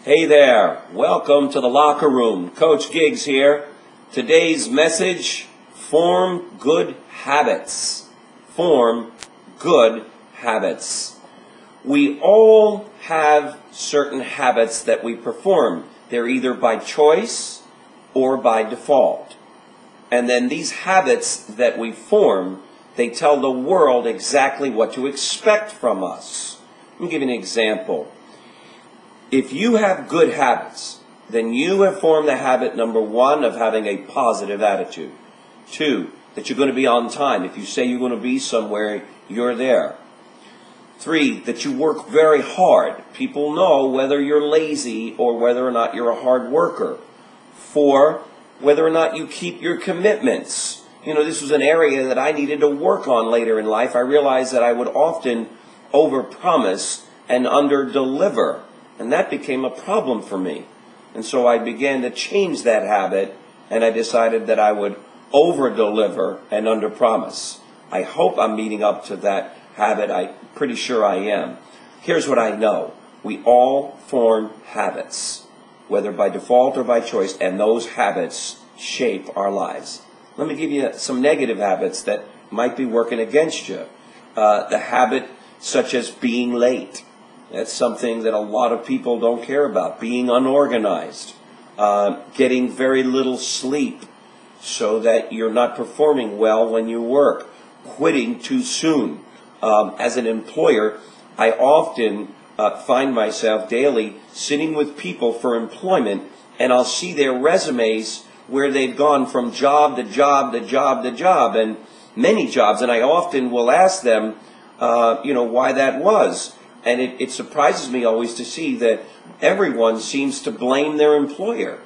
Hey there, welcome to the locker room. Coach Giggs here. Today's message, form good habits. Form good habits. We all have certain habits that we perform. They're either by choice or by default. And then these habits that we form, they tell the world exactly what to expect from us. Let me give you an example. If you have good habits, then you have formed the habit, number one, of having a positive attitude. Two, that you're going to be on time. If you say you're going to be somewhere, you're there. Three, that you work very hard. People know whether you're lazy or whether or not you're a hard worker. Four, whether or not you keep your commitments. You know, this was an area that I needed to work on later in life. I realized that I would often overpromise and underdeliver. And that became a problem for me. And so I began to change that habit, and I decided that I would over-deliver and under-promise. I hope I'm meeting up to that habit. I'm pretty sure I am. Here's what I know. We all form habits, whether by default or by choice, and those habits shape our lives. Let me give you some negative habits that might be working against you. The habit such as being late. That's something that a lot of people don't care about. Being unorganized, getting very little sleep so that you're not performing well when you work, quitting too soon. As an employer, I often find myself daily sitting with people for employment, and I'll see their resumes where they've gone from job to job to job to job, and many jobs, and I often will ask them, why that was. And it surprises me always to see that everyone seems to blame their employer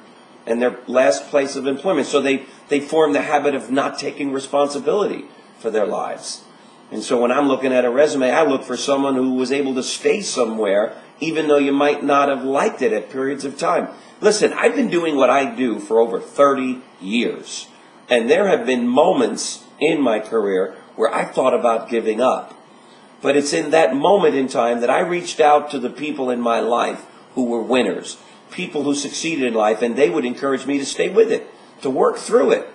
and their last place of employment. So they form the habit of not taking responsibility for their lives. And so when I'm looking at a resume, I look for someone who was able to stay somewhere, even though you might not have liked it at periods of time. Listen, I've been doing what I do for over 30 years. And there have been moments in my career where I thought about giving up. But it's in that moment in time that I reached out to the people in my life who were winners, people who succeeded in life, and they would encourage me to stay with it, to work through it.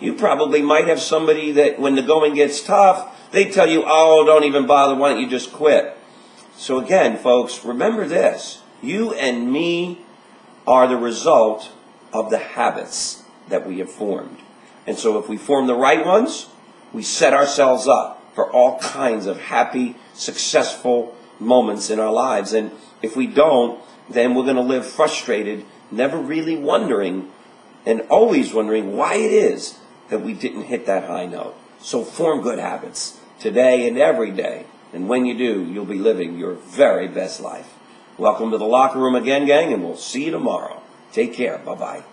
You probably might have somebody that when the going gets tough, they tell you, oh, don't even bother, why don't you just quit? So again, folks, remember this. You and me are the result of the habits that we have formed. And so if we form the right ones, we set ourselves up for all kinds of happy, successful moments in our lives. And if we don't, then we're going to live frustrated, never really wondering, and always wondering why it is that we didn't hit that high note. So form good habits today and every day. And when you do, you'll be living your very best life. Welcome to the locker room again, gang, and we'll see you tomorrow. Take care. Bye-bye.